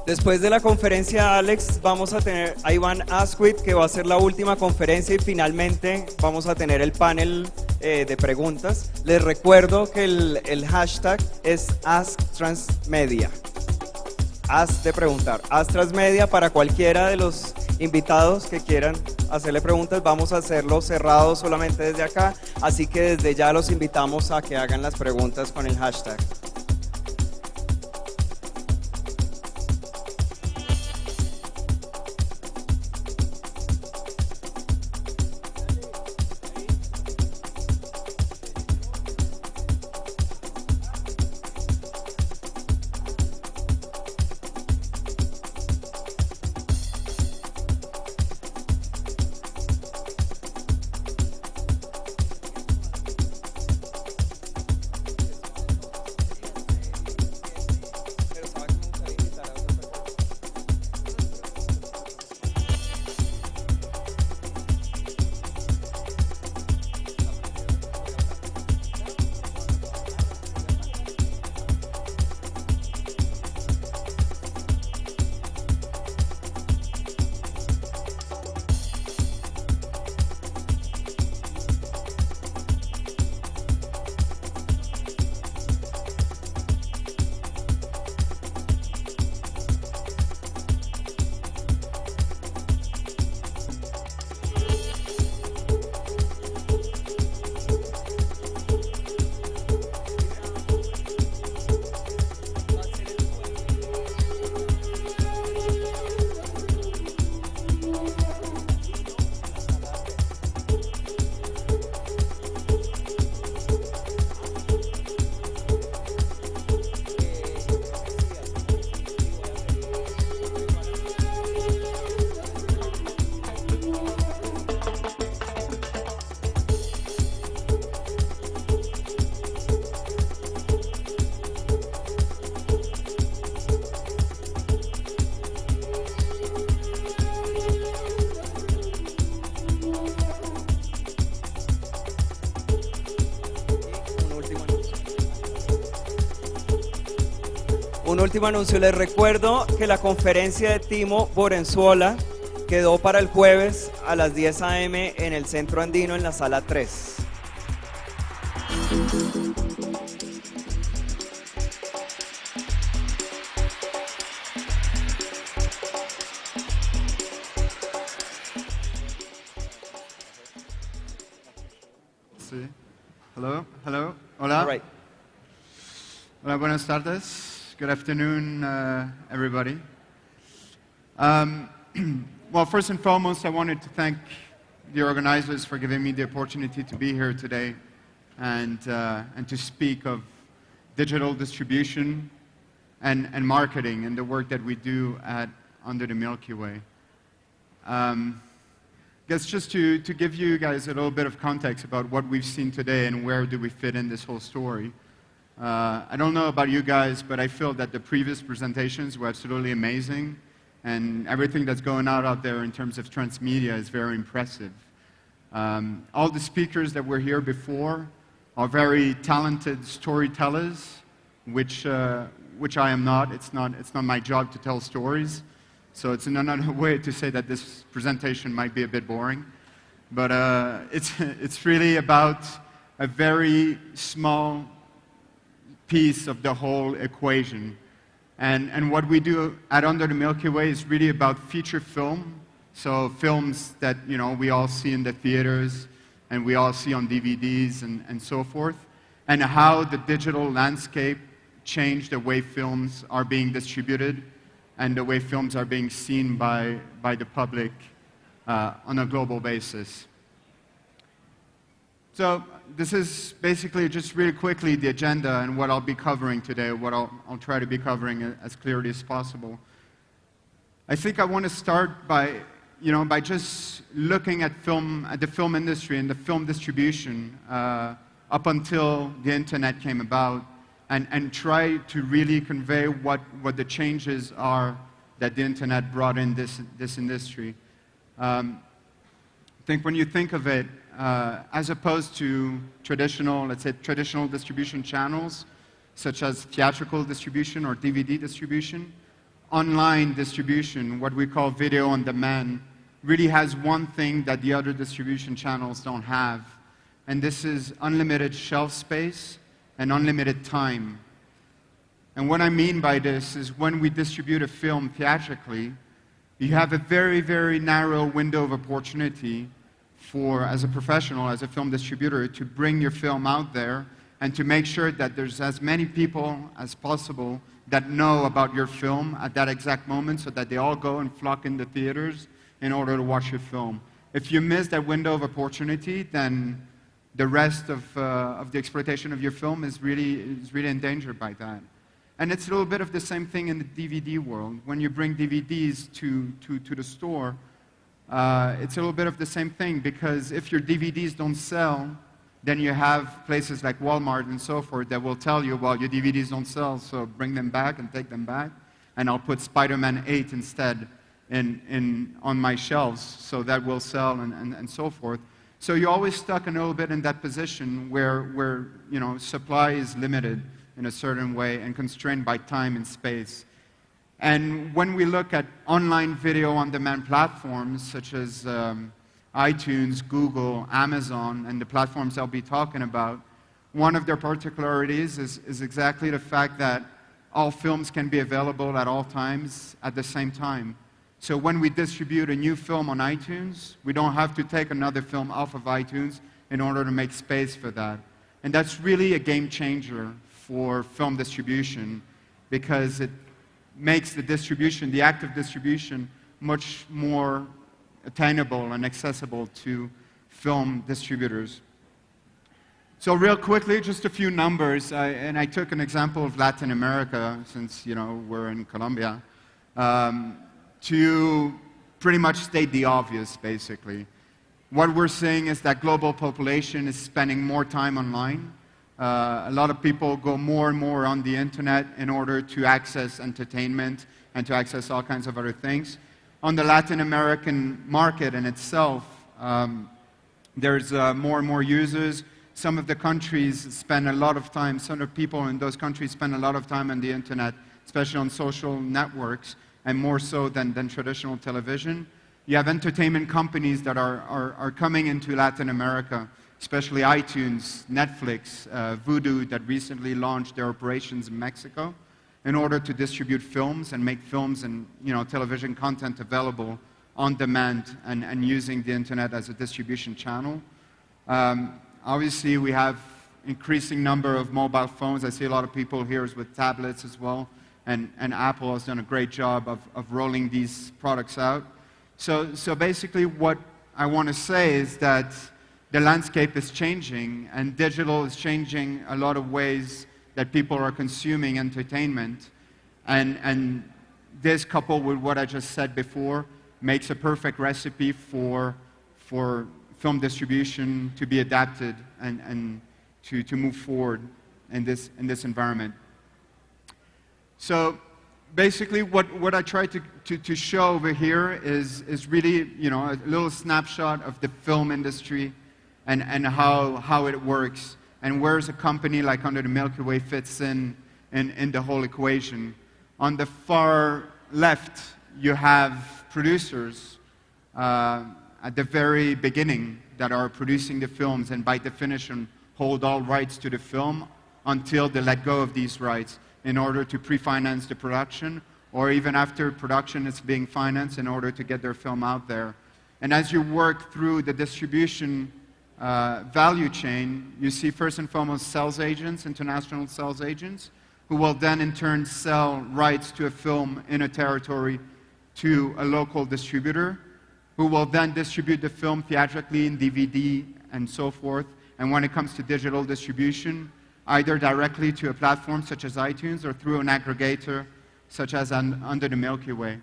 Después de la conferencia, Alex, vamos a tener a Iván Asquith, que va a ser la última conferencia, y finalmente vamos a tener el panel de preguntas. Les recuerdo que el hashtag es AskTransmedia. Haz de preguntar. AskTransmedia para cualquiera de los invitados que quieran hacerle preguntas. Vamos a hacerlo cerrado solamente desde acá, así que desde ya los invitamos a que hagan las preguntas con el hashtag. Un último anuncio, les recuerdo que la conferencia de Timo Borenzuola quedó para el jueves a las 10 a.m. en el Centro Andino en la sala 3. Sí. Hello, hello, hola. All right. Hola, buenas tardes. Good afternoon, everybody. Well, first and foremost, I wanted to thank the organizers for giving me the opportunity to be here today and to speak of digital distribution and marketing and the work that we do at Under the Milky Way. I guess just to give you guys a little bit of context about what we've seen today and where do we fit in this whole story. I don't know about you guys, but I feel that the previous presentations were absolutely amazing, and everything that's going on out there in terms of transmedia is very impressive. All the speakers that were here before are very talented storytellers, which I am not. It's not my job to tell stories, so it's another way to say that this presentation might be a bit boring. But it's really about a very small piece of the whole equation. And what we do at Under the Milky Way is really about feature film, so films that we all see in the theaters and we all see on DVDs and so forth, and how the digital landscape changed the way films are being distributed and the way films are being seen by the public on a global basis. So this is basically just really quickly the agenda and what I'll be covering today, what I'll try to be covering as clearly as possible. I think I want to start by just looking at the film industry and the film distribution up until the internet came about, and try to really convey what the changes are that the internet brought in this industry. I think when you think of it, as opposed to traditional distribution channels, such as theatrical distribution or DVD distribution, online distribution, what we call video on demand, really has one thing that the other distribution channels don't have, and this is unlimited shelf space and unlimited time. And what I mean by this is when we distribute a film theatrically, you have a very, very narrow window of opportunity for, as a professional, as a film distributor, to bring your film out there and to make sure that there's as many people as possible that know about your film at that exact moment so that they all go and flock in the theaters in order to watch your film. If you miss that window of opportunity, then the rest of the exploitation of your film is really endangered by that. And it's a little bit of the same thing in the DVD world. When you bring DVDs to the store, it's a little bit of the same thing, because if your DVDs don't sell, then you have places like Walmart and so forth that will tell you, well, your DVDs don't sell, so bring them back and take them back, and I'll put Spider-Man 8 instead on my shelves, so that will sell, and so forth. So you're always stuck a little bit in that position where you know, supply is limited in a certain way and constrained by time and space. And when we look at online video on-demand platforms such as iTunes, Google, Amazon, and the platforms I'll be talking about, one of their particularities is exactly the fact that all films can be available at all times at the same time. So when we distribute a new film on iTunes, we don't have to take another film off of iTunes in order to make space for that. And that's really a game changer for film distribution, because it makes the distribution, the act of distribution, much more attainable and accessible to film distributors. So real quickly, just a few numbers, and I took an example of Latin America, since we're in Colombia, to pretty much state the obvious, basically. What we're seeing is that global population is spending more time online. A lot of people go more and more on the internet in order to access entertainment and to access all kinds of other things. On the Latin American market in itself, there's more and more users. Some of the countries spend a lot of time, some of the people in those countries spend a lot of time on the internet, especially on social networks, and more so than traditional television. You have entertainment companies that are coming into Latin America, especially iTunes, Netflix, VoD, that recently launched their operations in Mexico in order to distribute films and make films and television content available on demand and using the internet as a distribution channel. Obviously, we have increasing number of mobile phones. I see a lot of people here with tablets as well, and Apple has done a great job of rolling these products out. So basically what I want to say is that the landscape is changing, and digital is changing a lot of ways that people are consuming entertainment. And this, coupled with what I just said before, makes a perfect recipe for film distribution to be adapted and to move forward in this environment. So basically what I try to show over here is really a little snapshot of the film industry and how it works, and where a company like Under the Milky Way fits in the whole equation. On the far left, you have producers at the very beginning that are producing the films, and by definition hold all rights to the film until they let go of these rights in order to pre-finance the production, or even after production is being financed in order to get their film out there. And as you work through the distribution value chain, you see first and foremost sales agents, international sales agents, who will then in turn sell rights to a film in a territory to a local distributor, who will then distribute the film theatrically in DVD and so forth. And when it comes to digital distribution, either directly to a platform such as iTunes or through an aggregator such as Under the Milky Way.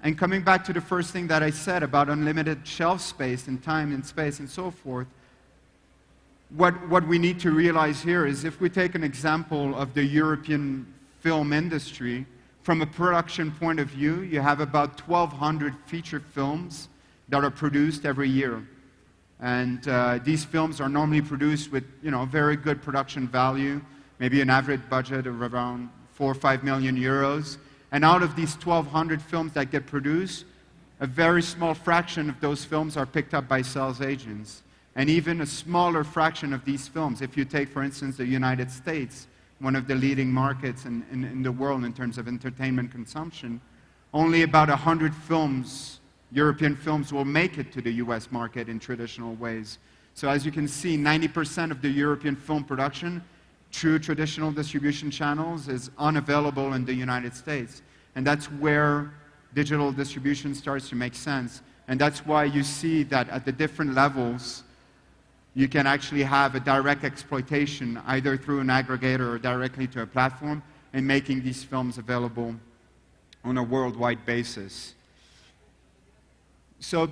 And coming back to the first thing that I said about unlimited shelf space and time and space and so forth, what we need to realize here is, if we take an example of the European film industry, from a production point of view, you have about 1,200 feature films that are produced every year. And these films are normally produced with very good production value, maybe an average budget of around 4 or 5 million euros. And out of these 1,200 films that get produced, a very small fraction of those films are picked up by sales agents. And even a smaller fraction of these films, if you take, for instance, the United States, one of the leading markets in the world in terms of entertainment consumption, only about 100 films, European films, will make it to the US market in traditional ways. So as you can see, 90% of the European film production through traditional distribution channels is unavailable in the United States. And that's where digital distribution starts to make sense. And that's why you see that at the different levels, you can actually have a direct exploitation, either through an aggregator or directly to a platform, and making these films available on a worldwide basis. So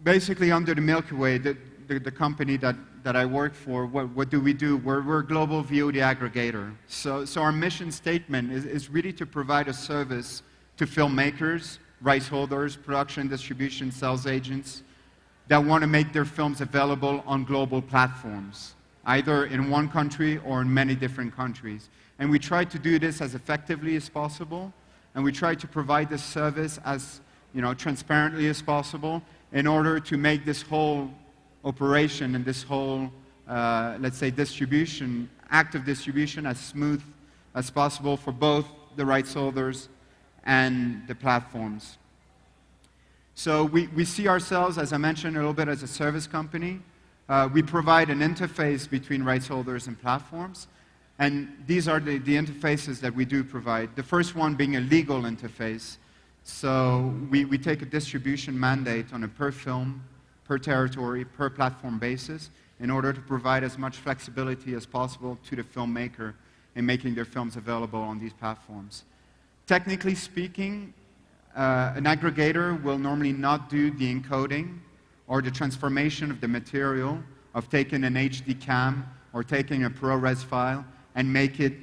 basically, under the Milky Way, the company that I work for, what do we do? We're a global VoD aggregator. So our mission statement is really to provide a service to filmmakers, rights holders, production, distribution, sales agents that want to make their films available on global platforms, either in one country or in many different countries. And we try to do this as effectively as possible, and we try to provide this service as transparently as possible in order to make this whole operation and this whole, let's say, distribution, active distribution, as smooth as possible for both the rights holders and the platforms. So we see ourselves, as I mentioned, a little bit as a service company. We provide an interface between rights holders and platforms. And these are the interfaces that we do provide. The first one being a legal interface. So we take a distribution mandate on a per film, per territory, per platform basis in order to provide as much flexibility as possible to the filmmaker in making their films available on these platforms. Technically speaking, an aggregator will normally not do the encoding or the transformation of the material, of taking an HD cam or taking a ProRes file and make it,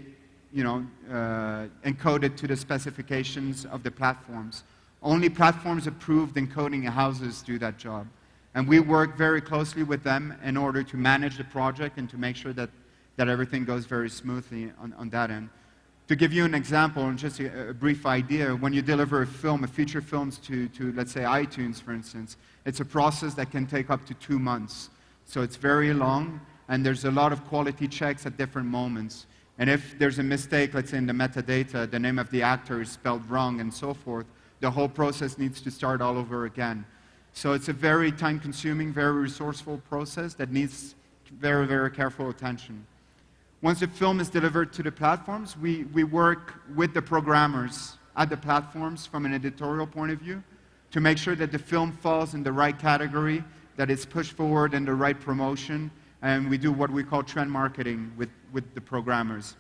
encoded to the specifications of the platforms. Only platforms approved encoding houses do that job. And we work very closely with them in order to manage the project and to make sure that everything goes very smoothly on that end. To give you an example, and just a brief idea, when you deliver a film, a feature films to, let's say, iTunes, for instance, it's a process that can take up to 2 months. So it's very long, and there's a lot of quality checks at different moments. And if there's a mistake, let's say in the metadata, the name of the actor is spelled wrong and so forth, the whole process needs to start all over again. So it's a very time-consuming, very resourceful process that needs very, very careful attention. Once the film is delivered to the platforms, we work with the programmers at the platforms from an editorial point of view to make sure that the film falls in the right category, that it's pushed forward in the right promotion, and we do what we call trend marketing with the programmers.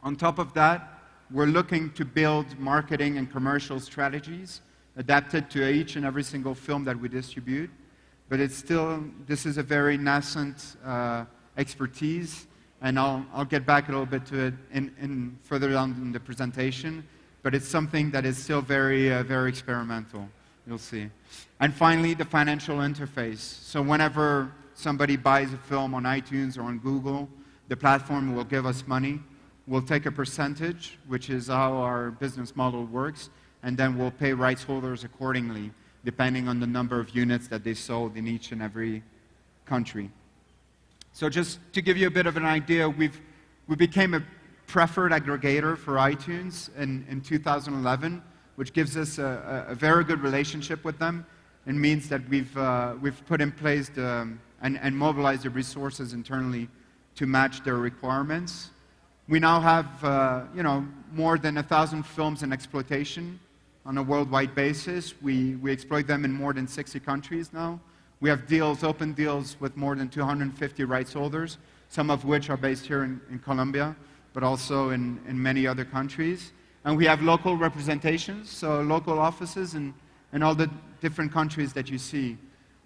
On top of that, we're looking to build marketing and commercial strategies adapted to each and every single film that we distribute, but this is a very nascent expertise, and I'll get back a little bit to it in further down in the presentation, but it's something that is still very, very experimental, you'll see. And finally, the financial interface. So whenever somebody buys a film on iTunes or on Google, the platform will give us money. We'll take a percentage, which is how our business model works, and then we'll pay rights holders accordingly, depending on the number of units that they sold in each and every country. So just to give you a bit of an idea, we became a preferred aggregator for iTunes in 2011, which gives us a very good relationship with them. It means that we've put in place and mobilized the resources internally to match their requirements. We now have more than 1,000 films in exploitation on a worldwide basis. We exploit them in more than 60 countries now. We have deals, open deals, with more than 250 rights holders, some of which are based here in Colombia, but also in many other countries. And we have local representations, so local offices in all the different countries that you see.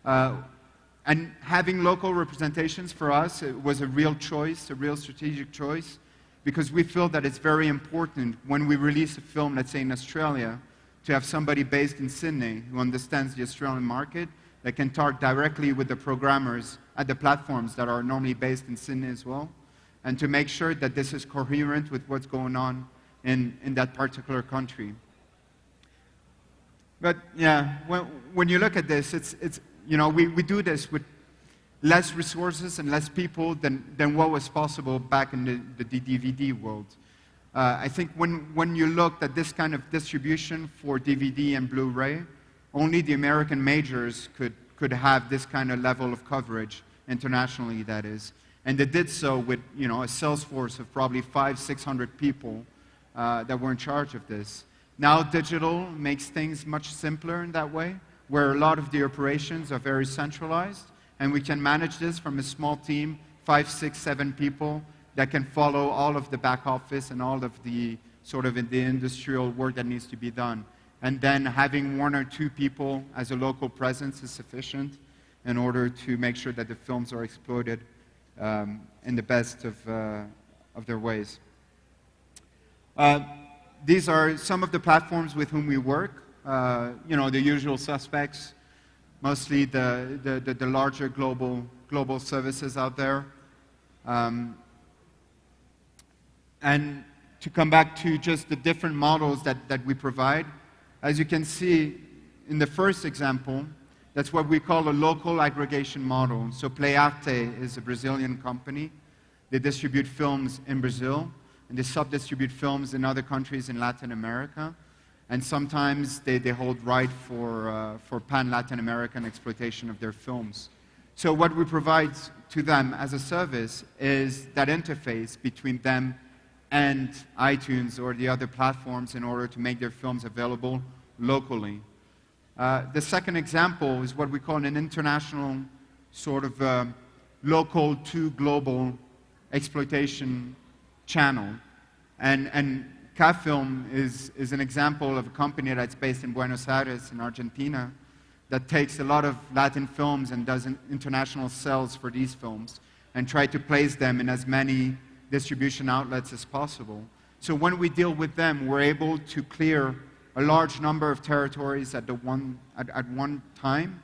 And having local representations for us, it was a real choice, a real strategic choice, because we feel that it's very important when we release a film, let's say in Australia, to have somebody based in Sydney who understands the Australian market, that can talk directly with the programmers at the platforms that are normally based in Sydney as well, and to make sure that this is coherent with what's going on in that particular country. But yeah, when you look at this, you know, we do this with less resources and less people than what was possible back in the DVD world. I think when you looked at this kind of distribution for DVD and Blu-ray, only the American majors could have this kind of level of coverage, internationally that is. And they did so with, you know, a sales force of probably 500-600 people that were in charge of this. Now digital makes things much simpler in that way, where a lot of the operations are very centralized, and we can manage this from a small team, 5, 6, 7 people, that can follow all of the back office and all of the sort of the industrial work that needs to be done. And then having 1 or 2 people as a local presence is sufficient in order to make sure that the films are exploited in the best of their ways. These are some of the platforms with whom we work. You know, the usual suspects, mostly the larger global services out there. And to come back to just the different models that we provide, as you can see in the first example, that's what we call a local aggregation model. So PlayArte is a Brazilian company. They distribute films in Brazil, and they sub-distribute films in other countries in Latin America. And sometimes they hold right for pan-Latin American exploitation of their films. So what we provide to them as a service is that interface between them and iTunes or the other platforms in order to make their films available locally. The second example is what we call an international sort of local to global exploitation channel. And Cafilm is an example of a company that's based in Buenos Aires in Argentina that takes a lot of Latin films and does international sales for these films and try to place them in as many distribution outlets as possible. So when we deal with them, we're able to clear a large number of territories at one time.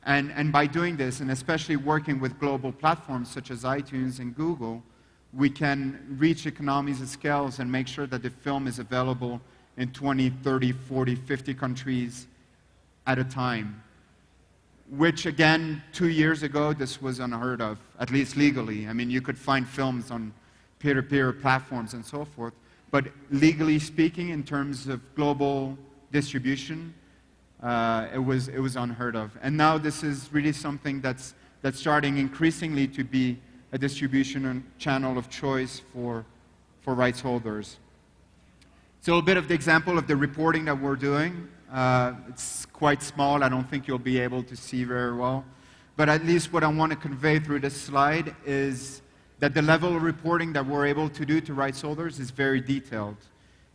And by doing this, and especially working with global platforms such as iTunes and Google, we can reach economies of scale and make sure that the film is available in 20, 30, 40, 50 countries at a time. Which, again, 2 years ago, this was unheard of, at least legally. I mean, you could find films on peer-to-peer platforms and so forth. But legally speaking, in terms of global distribution, it was unheard of. And now this is really something that's starting increasingly to be a distribution channel of choice for rights holders. So a bit of the example of the reporting that we're doing. It's quite small. I don't think you'll be able to see very well. But at least what I want to convey through this slide is that the level of reporting that we're able to do to rights holders is very detailed.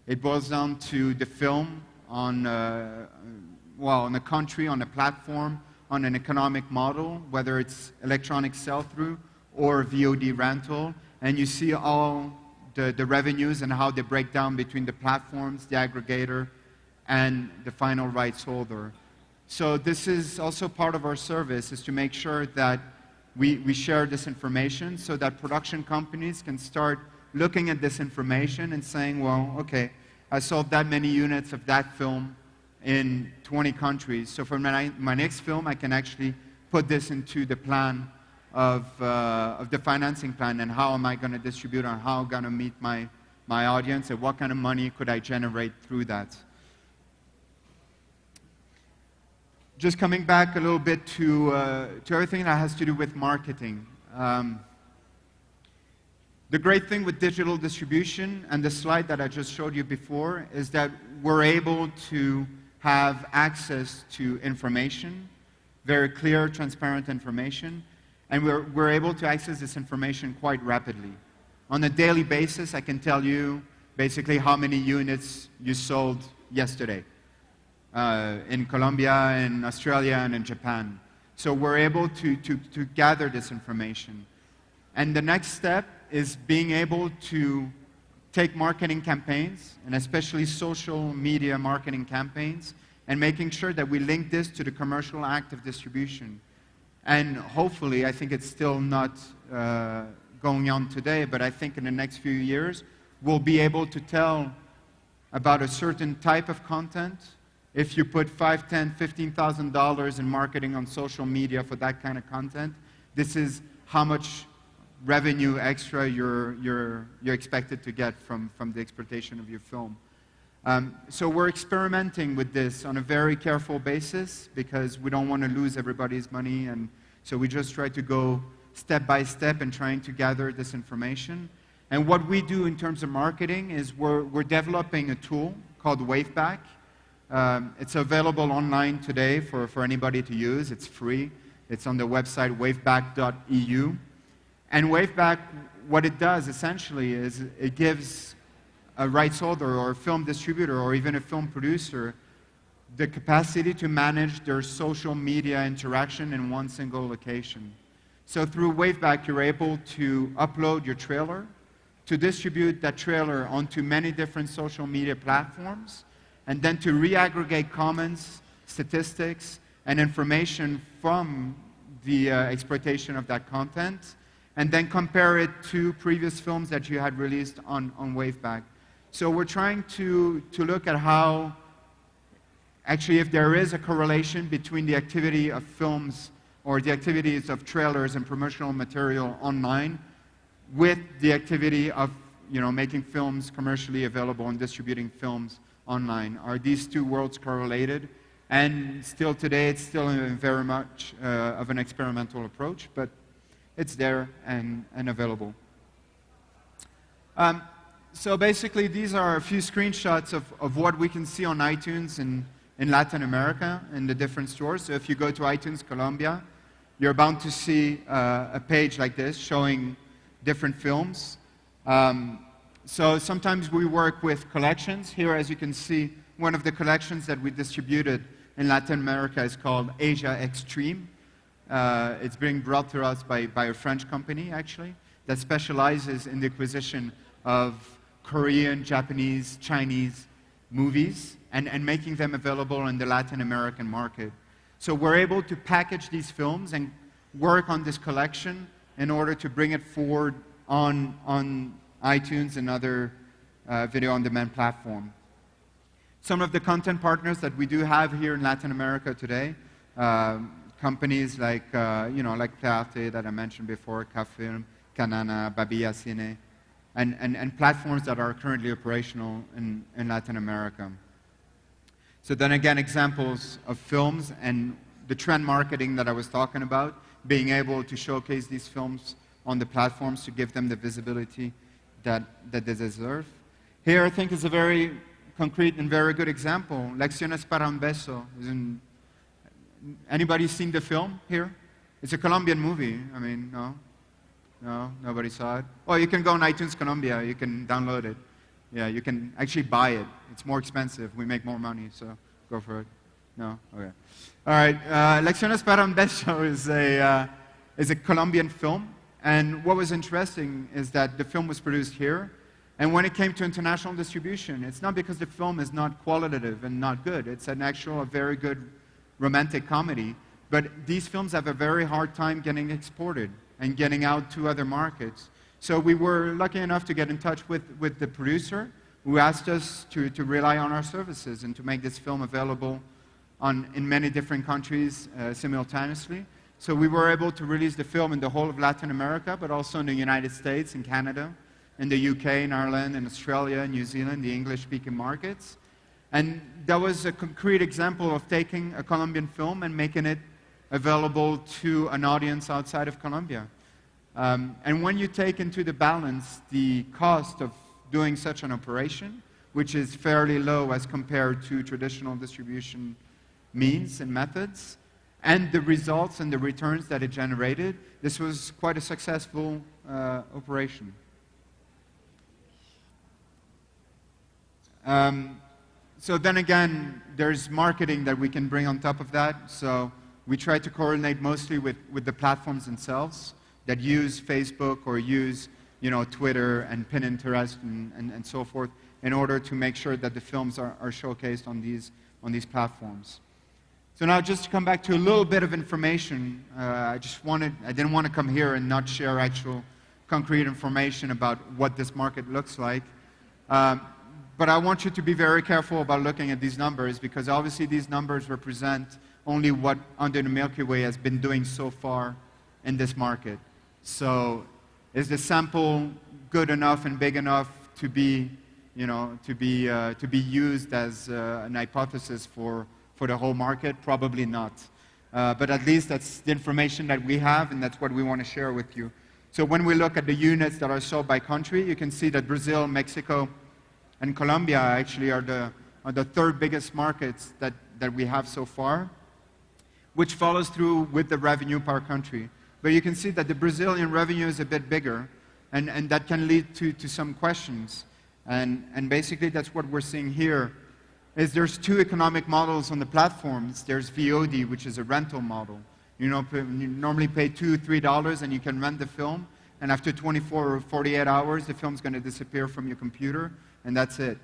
It boils down to the film on, on a country, on a platform, on an economic model, whether it's electronic sell-through or VoD rental, and you see all the revenues and how they break down between the platforms, the aggregator, and the final rights holder. So this is also part of our service, is to make sure that we share this information so that production companies can start looking at this information and saying, well, okay, I sold that many units of that film in 20 countries. So for my next film, I can actually put this into the plan of the financing plan, and how am I going to distribute, and how I'm going to meet my audience, and what kind of money could I generate through that. Just coming back a little bit to everything that has to do with marketing. The great thing with digital distribution, and the slide that I just showed you before, is that we're able to have access to information, very clear, transparent information, and we're able to access this information quite rapidly. On a daily basis, I can tell you basically how many units you sold yesterday. In Colombia, in Australia, and in Japan. So we're able to gather this information. And the next step is being able to take marketing campaigns, and especially social media marketing campaigns, and making sure that we link this to the commercial act of distribution. And hopefully, I think it's still not going on today, but I think in the next few years, we'll be able to tell about a certain type of content, if you put $5, $10, $15,000 in marketing on social media for that kind of content, this is how much revenue extra you're expected to get from the exploitation of your film. So we're experimenting with this on a very careful basis because we don't want to lose everybody's money, and so we just try to go step by step in trying to gather this information. And what we do in terms of marketing is we're developing a tool called Waveback. It's available online today for anybody to use. It's free. It's on the website waveback.eu. And Waveback, what it does essentially is it gives a rights holder or a film distributor or even a film producer the capacity to manage their social media interaction in one single location. So through Waveback, you're able to upload your trailer, to distribute that trailer onto many different social media platforms, and then to re-aggregate comments, statistics, and information from the exploitation of that content, and then compare it to previous films that you had released on Waveback. So we're trying to look at how, actually, if there is a correlation between the activity of films or the activities of trailers and promotional material online with the activity of making films commercially available and distributing films online. Are these two worlds correlated? And still today, it's still very much of an experimental approach, but it's there and available. So basically, these are a few screenshots of what we can see on iTunes in Latin America, in the different stores. So if you go to iTunes Colombia, you're bound to see a page like this showing different films. So sometimes we work with collections. Here, as you can see, one of the collections that we distributed in Latin America is called Asia Extreme. It's being brought to us by a French company, actually, that specializes in the acquisition of Korean, Japanese, Chinese movies and making them available in the Latin American market. So we're able to package these films and work on this collection in order to bring it forward on iTunes and other video-on-demand platforms. Some of the content partners that we do have here in Latin America today, companies like like Pierre that I mentioned before, Cafilm, Canana, Babilla Cine, and platforms that are currently operational in Latin America. So then again, examples of films and the trend marketing that I was talking about, being able to showcase these films on the platforms to give them the visibility that they deserve. Here, I think, is a very concrete and very good example. Lecciones para un beso. Anybody seen the film here? It's a Colombian movie. I mean, no? No? Nobody saw it? Oh, you can go on iTunes Colombia. You can download it. Yeah, you can actually buy it. It's more expensive. We make more money, so go for it. No? Okay. All right. Lecciones para un beso is a Colombian film. And what was interesting is that the film was produced here. And when it came to international distribution, it's not because the film is not qualitative and not good. It's an actual, a very good romantic comedy. But these films have a very hard time getting exported and getting out to other markets. So we were lucky enough to get in touch with the producer, who asked us to rely on our services and to make this film available in many different countries simultaneously. So we were able to release the film in the whole of Latin America, but also in the United States, in Canada, in the UK, in Ireland, in Australia, in New Zealand, the English-speaking markets. And that was a concrete example of taking a Colombian film and making it available to an audience outside of Colombia. And when you take into the balance the cost of doing such an operation, which is fairly low as compared to traditional distribution means and methods, and the results and the returns that it generated, this was quite a successful operation. So then again, there's marketing that we can bring on top of that. So we try to coordinate mostly with the platforms themselves that use Facebook or use Twitter and Pinterest and so forth in order to make sure that the films are showcased on these platforms. So now just to come back to a little bit of information, I didn't want to come here and not share actual concrete information about what this market looks like. But I want you to be very careful about looking at these numbers, because obviously these numbers represent only what Under the Milky Way has been doing so far in this market. So is the sample good enough and big enough to be, to be used as an hypothesis for the whole market? Probably not. But at least that's the information that we have, and that's what we want to share with you. So when we look at the units that are sold by country, you can see that Brazil, Mexico, and Colombia actually are the third biggest markets that we have so far, which follows through with the revenue per country. But you can see that the Brazilian revenue is a bit bigger, and that can lead to some questions. And basically that's what we're seeing here, is there's two economic models on the platforms. There's VoD, which is a rental model. You normally pay $2, $3 and you can rent the film, and after 24 or 48 hours, the film's going to disappear from your computer, and that's it.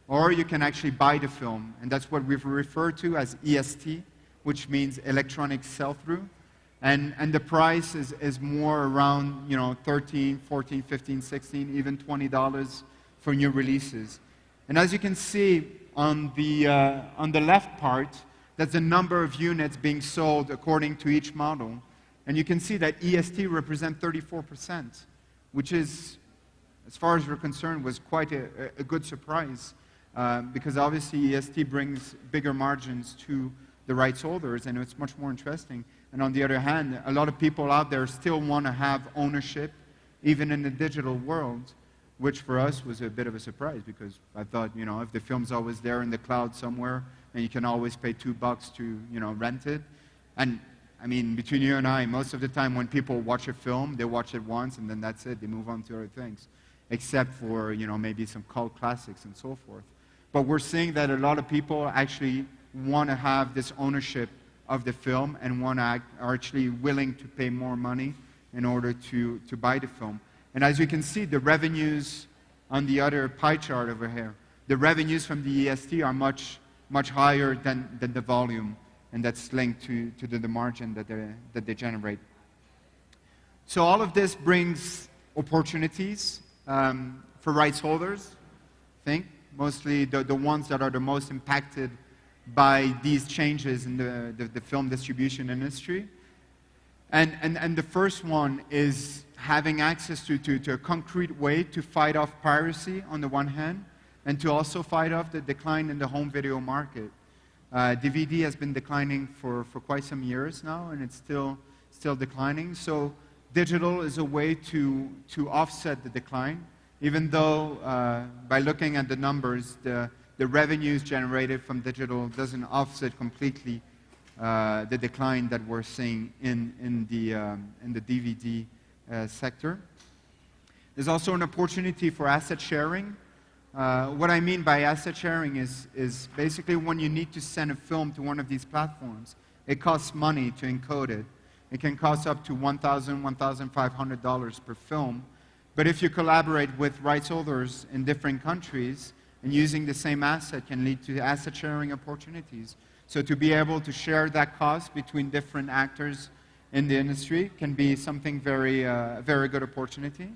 Or you can actually buy the film, and that's what we've referred to as EST, which means electronic sell-through. And the price is more around, $13, $14, $15, $16, even $20 for new releases. And as you can see on the left part, that's the number of units being sold according to each model. And you can see that EST represents 34%, which is, as far as we're concerned, was quite a good surprise, because obviously EST brings bigger margins to the rights holders, and it's much more interesting. And on the other hand, a lot of people out there still want to have ownership, even in the digital world, which for us was a bit of a surprise, because I thought, if the film's always there in the cloud somewhere, and you can always pay $2 to, rent it. And I mean, between you and I, most of the time when people watch a film, they watch it once, and then that's it. They move on to other things, except for, maybe some cult classics and so forth. But we're seeing that a lot of people actually want to have this ownership of the film and are actually willing to pay more money in order to buy the film. And as you can see, the revenues on the other pie chart over here, the revenues from the EST are much higher than the volume, and that's linked to the margin that they generate. So all of this brings opportunities for rights holders, I think, mostly the ones that are the most impacted by these changes in the film distribution industry. And the first one is having access to a concrete way to fight off piracy on the one hand, and to also fight off the decline in the home video market. DVD has been declining for quite some years now, and it's still declining. So digital is a way to offset the decline, even though by looking at the numbers, the revenues generated from digital doesn't offset completely the decline that we're seeing in the DVD sector. There's also an opportunity for asset sharing. What I mean by asset sharing is basically when you need to send a film to one of these platforms, it costs money to encode it. It can cost up to $1,000, $1,500 per film. But if you collaborate with rights holders in different countries, and using the same asset can lead to asset sharing opportunities. So to be able to share that cost between different actors in the industry can be something very good opportunity.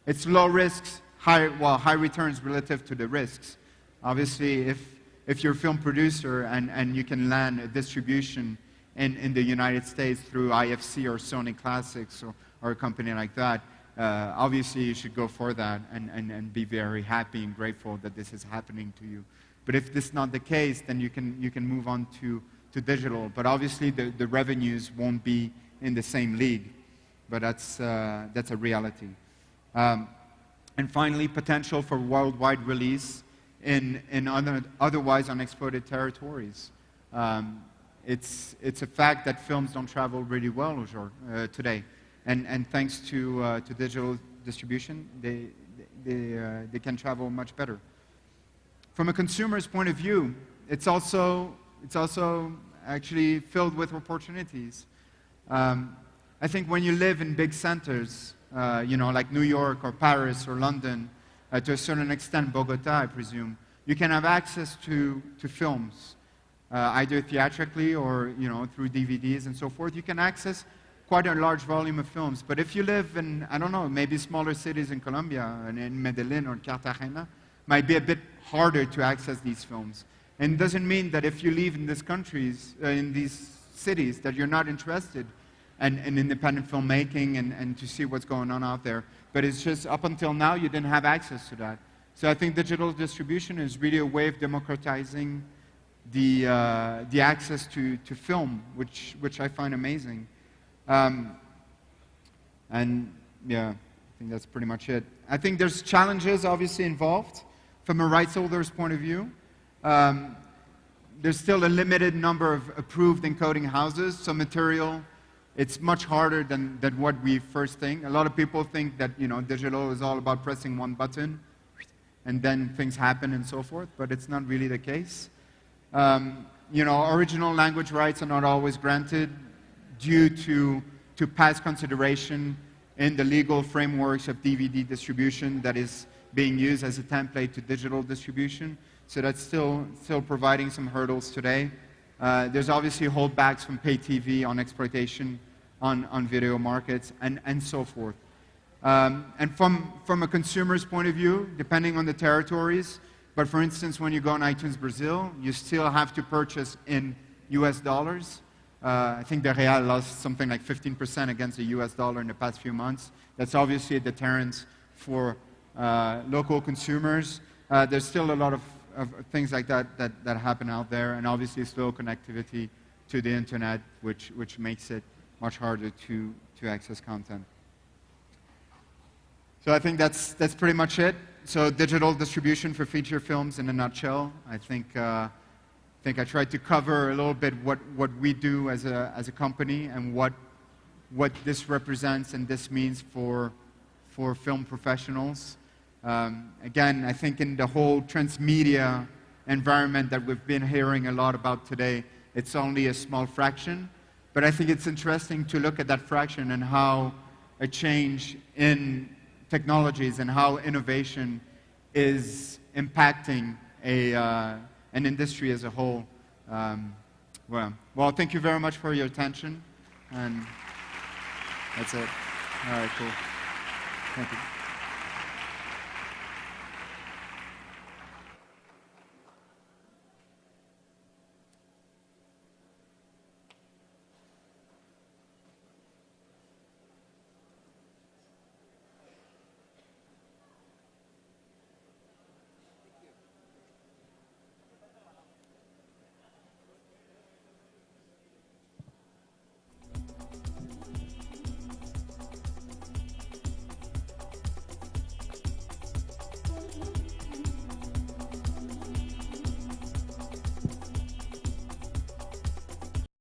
It's low risks, high returns relative to the risks. Obviously, if you're a film producer and you can land a distribution in the United States through IFC or Sony Classics or a company like that, obviously you should go for that and be very happy and grateful that this is happening to you. But if this is not the case, then you can move on to digital. But obviously the revenues won't be in the same league. But that's a reality. And finally, potential for worldwide release in otherwise unexploited territories. It's a fact that films don't travel really well today. And thanks to digital distribution, they can travel much better. From a consumer's point of view, it's also actually filled with opportunities. I think when you live in big centers, like New York or Paris or London, to a certain extent Bogota, I presume, you can have access to films, either theatrically or through DVDs and so forth. You can access quite a large volume of films. But if you live in, I don't know, maybe smaller cities in Colombia, and in Medellin or Cartagena, might be a bit harder to access these films. And it doesn't mean that if you live in these countries, in these cities, that you're not interested in independent filmmaking and to see what's going on out there. But it's just up until now, you didn't have access to that. So I think digital distribution is really a way of democratizing the access to film, which I find amazing. And yeah, I think that's pretty much it. I think there's challenges obviously involved from a rights holder's point of view. There's still a limited number of approved encoding houses, so material, it's much harder than what we first think. A lot of people think that, you know, digital is all about pressing one button and then things happen and so forth, but it's not really the case. You know, original language rights are not always granted due to past consideration in the legal frameworks of DVD distribution that is being used as a template to digital distribution. So that's still providing some hurdles today. There's obviously holdbacks from pay TV on exploitation on video markets and so forth. And from a consumer's point of view, depending on the territories, but for instance, when you go on iTunes Brazil, you still have to purchase in US dollars. I think the real lost something like 15% against the US dollar in the past few months. That's obviously a deterrent for local consumers. There's still a lot of things like that happen out there, and obviously slow connectivity to the internet, which makes it much harder to access content. So I think that's pretty much it. So digital distribution for feature films in a nutshell. I think I tried to cover a little bit what we do as a company and what this represents and this means for film professionals. Again, I think in the whole transmedia environment that we've been hearing a lot about today, it's only a small fraction. But I think it's interesting to look at that fraction and how a change in technologies and how innovation is impacting an industry as a whole. Well, thank you very much for your attention. And that's it. All right, cool. Thank you.